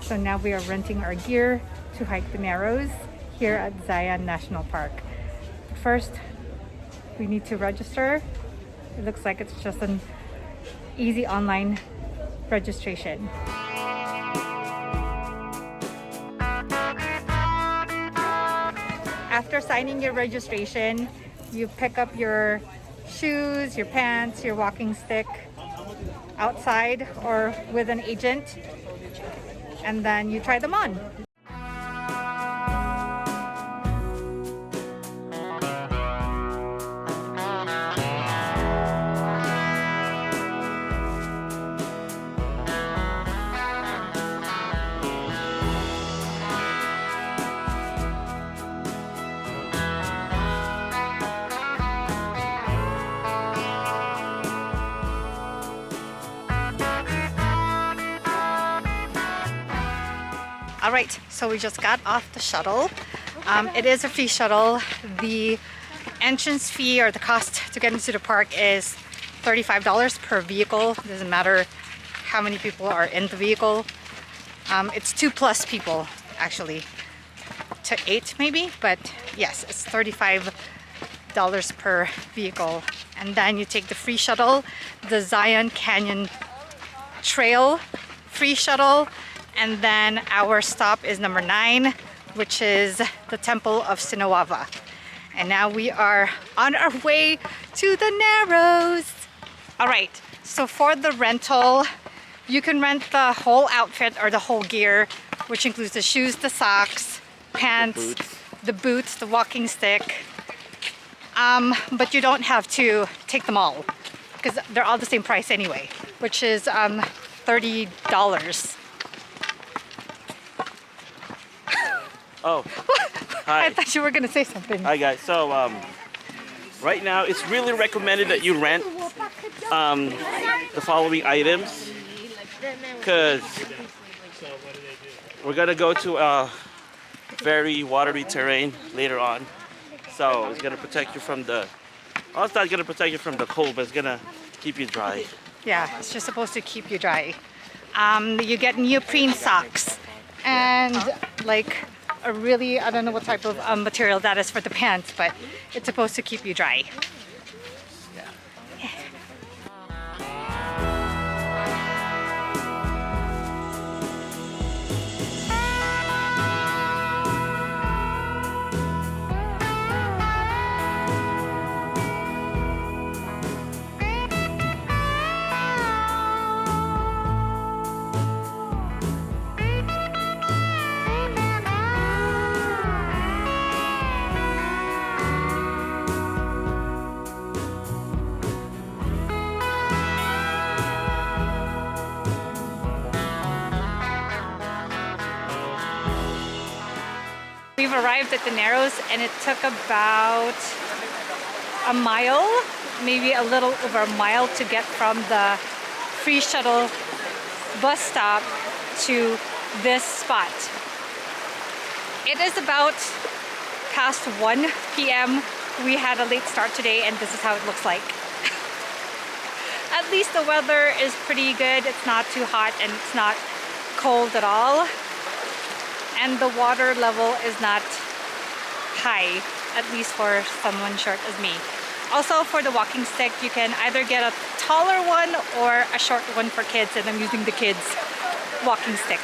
So now we are renting our gear to hike the Narrows here at Zion National Park. First, we need to register. It looks like it's just an easy online registration. After signing your registration, you pick up your shoes, your pants, your walking stick outside or with an agent, and then you try them on. All right, so we just got off the shuttle. It is a free shuttle. The entrance fee or the cost to get into the park is $35 per vehicle. It doesn't matter how many people are in the vehicle. It's 2+ people actually, to 8 maybe, but yes, it's $35 per vehicle. And then you take the free shuttle, the Zion Canyon Trail free shuttle. And then our stop is number 9, which is the Temple of Sinawava. And now we are on our way to the Narrows. All right, so for the rental, you can rent the whole outfit or the whole gear, which includes the shoes, the socks, pants, the boots, the walking stick. But you don't have to take them all because they're all the same price anyway, which is $30. Oh, hi. I thought you were gonna say something. Hi guys. So right now it's really recommended that you rent the following items because we're gonna go to a very watery terrain later on. So it's gonna protect you from the. Oh, it's not gonna protect you from the cold, but it's gonna keep you dry. Yeah, it's just supposed to keep you dry. You get neoprene socks and like a really, I don't know what type of material that is for the pants, but it's supposed to keep you dry. We've arrived at the Narrows and it took about a mile, maybe a little over a mile to get from the free shuttle bus stop to this spot. It is about past 1 p.m. We had a late start today and this is how it looks like. At least the weather is pretty good. It's not too hot and it's not cold at all. And the water level is not high, at least for someone short as me. Also for the walking stick, you can either get a taller one or a short one for kids, and I'm using the kids' walking stick.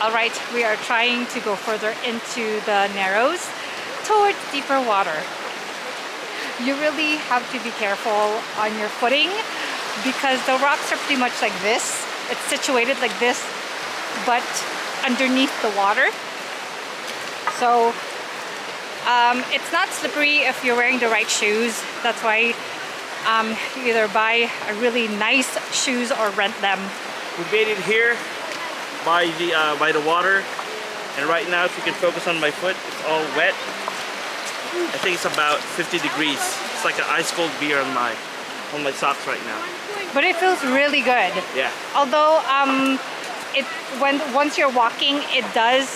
All right, we are trying to go further into the Narrows towards deeper water. You really have to be careful on your footing because the rocks are pretty much like this. It's situated like this, but underneath the water. So it's not slippery if you're wearing the right shoes. That's why you either buy a really nice shoes or rent them We made it here by the water, and right now, if you can focus on my foot, it's all wet. I think it's about 50 degrees. It's like an ice cold beer on my socks right now. But it feels really good. Yeah. Although once you're walking, it does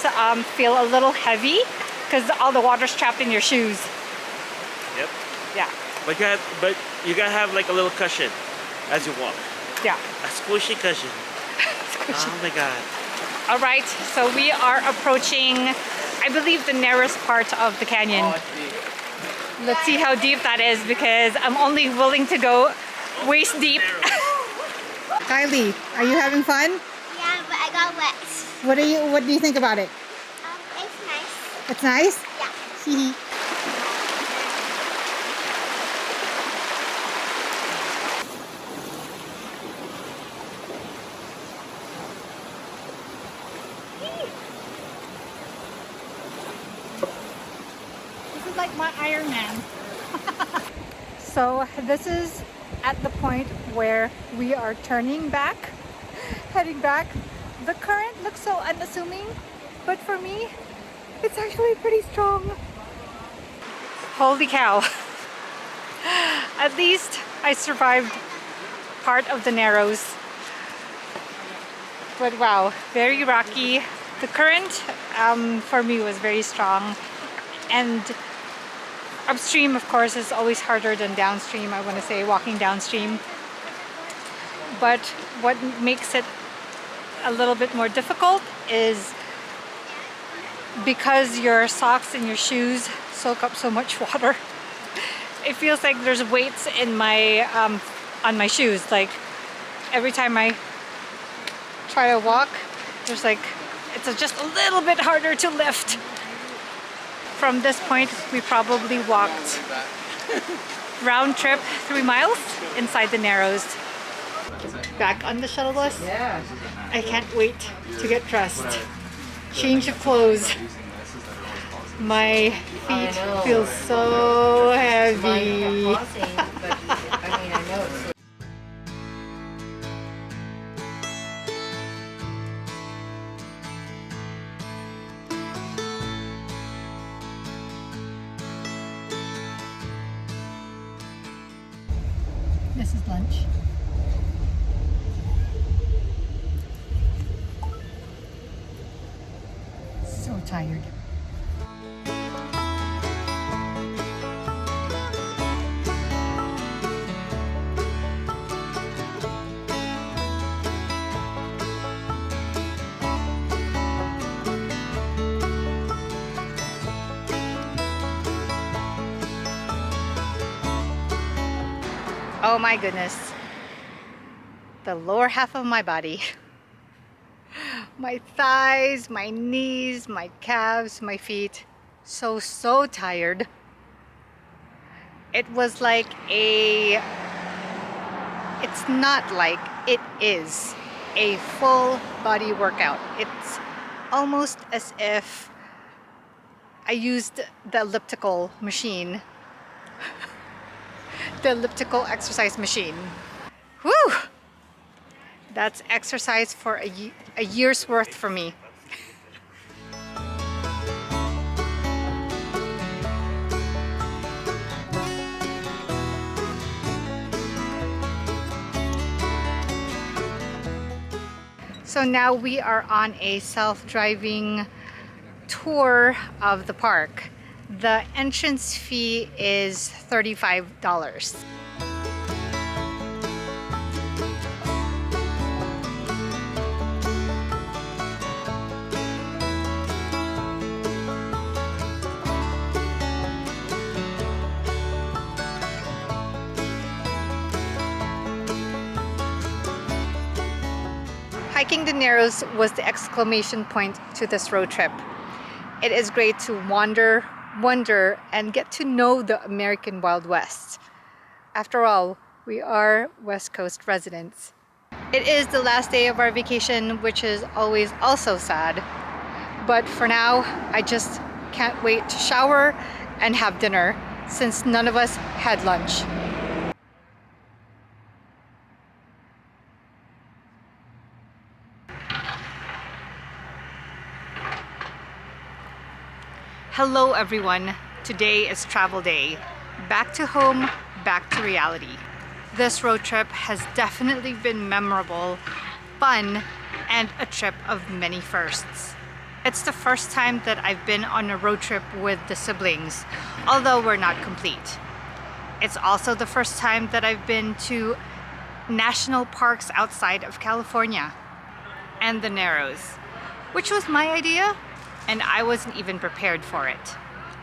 feel a little heavy because all the water's trapped in your shoes. Yep. Yeah. But you gotta have like a little cushion as you walk. Yeah. A squishy cushion. Oh my god. All right, so we are approaching, I believe, the narrowest part of the canyon. Let's see how deep that is because I'm only willing to go waist deep. Kylie, are you having fun? Yeah, but I got wet. What do you think about it? It's nice. It's nice? Yeah. This is like my Iron Man. So this is at the point where we are turning back, heading back. The current looks so unassuming, but for me, it's actually pretty strong. Holy cow. At least I survived part of the narrows. But wow, very rocky. The current for me was very strong. And upstream, of course, is always harder than downstream. I want to say walking downstream. But what makes it a little bit more difficult is because your socks and your shoes soak up so much water. It feels like there's weights in my on my shoes. Like every time I try to walk, there's like it's just a little bit harder to lift. From this point, we probably walked round trip 3 miles inside the narrows. Back on the shuttle bus. I can't wait to get dressed. Change of clothes. My feet feel so heavy. This is lunch. So tired. Oh my goodness. The lower half of my body. My thighs, my knees, my calves, my feet. So tired. It was like it's not like, it is a full body workout. It's almost as if I used the elliptical machine. The elliptical exercise machine. Whew! That's exercise for a year's worth for me. So now we are on a self-driving tour of the park. The entrance fee is $35. Hiking the Narrows was the exclamation point to this road trip. It is great to wander, wonder, and get to know the American Wild West. After all, we are West Coast residents. It is the last day of our vacation, which is always also sad. But for now, I just can't wait to shower and have dinner since none of us had lunch. Hello everyone, today is travel day. Back to home, back to reality. This road trip has definitely been memorable, fun, and a trip of many firsts. It's the first time that I've been on a road trip with the siblings, although we're not complete. It's also the first time that I've been to national parks outside of California and the Narrows, which was my idea, and I wasn't even prepared for it.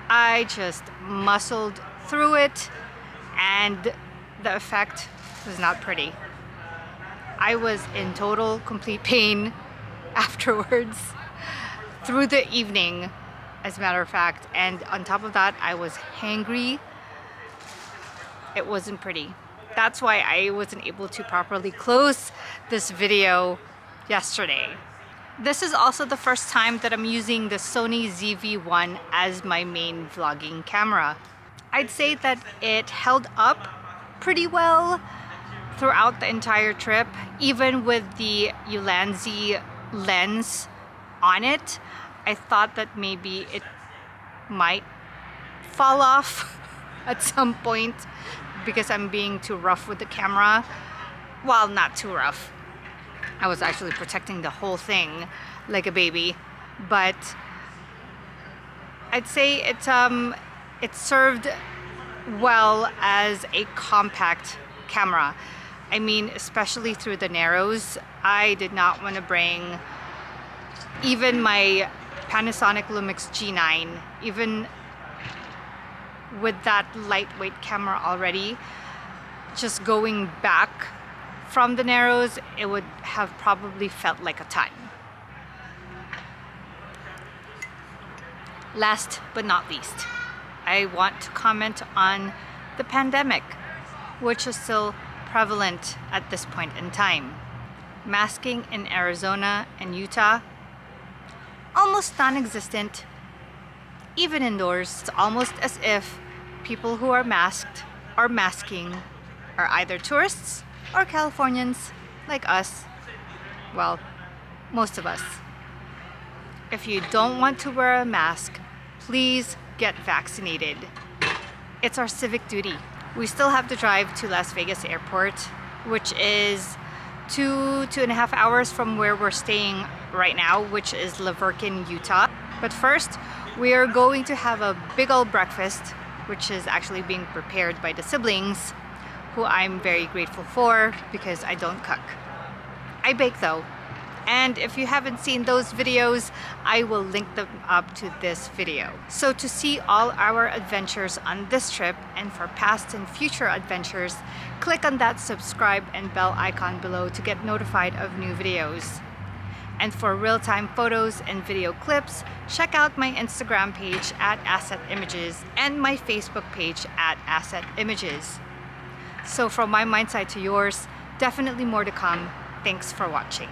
I just muscled through it, and the effect was not pretty. I was in total, complete pain afterwards, through the evening, as a matter of fact, and on top of that, I was hangry. It wasn't pretty. That's why I wasn't able to properly close this video yesterday. This is also the first time that I'm using the Sony ZV-1 as my main vlogging camera. I'd say that it held up pretty well throughout the entire trip, even with the Ulanzi lens on it. I thought that maybe it might fall off at some point because I'm being too rough with the camera. Well, not too rough. I was actually protecting the whole thing like a baby, but I'd say it served well as a compact camera. I mean, especially through the Narrows, I did not want to bring even my Panasonic Lumix G9, even with that lightweight camera already. Just going back from the Narrows, it would have probably felt like a ton. Last but not least, I want to comment on the pandemic, which is still prevalent at this point in time. Masking in Arizona and Utah, almost non-existent. Even indoors, it's almost as if people who are masked or masking are either tourists or Californians like us. Well, most of us. If you don't want to wear a mask, please get vaccinated. It's our civic duty. We still have to drive to Las Vegas Airport, which is 2.5 hours from where we're staying right now, which is Laverkin, Utah. But first, we are going to have a big old breakfast, which is actually being prepared by the siblings, who I'm very grateful for because I don't cook. I bake though. And if you haven't seen those videos, I will link them up to this video. So to see all our adventures on this trip and for past and future adventures, click on that subscribe and bell icon below to get notified of new videos. And for real-time photos and video clips, check out my Instagram page at Assetimages and my Facebook page at Assetimages. So from my mind side to yours, definitely more to come. Thanks for watching.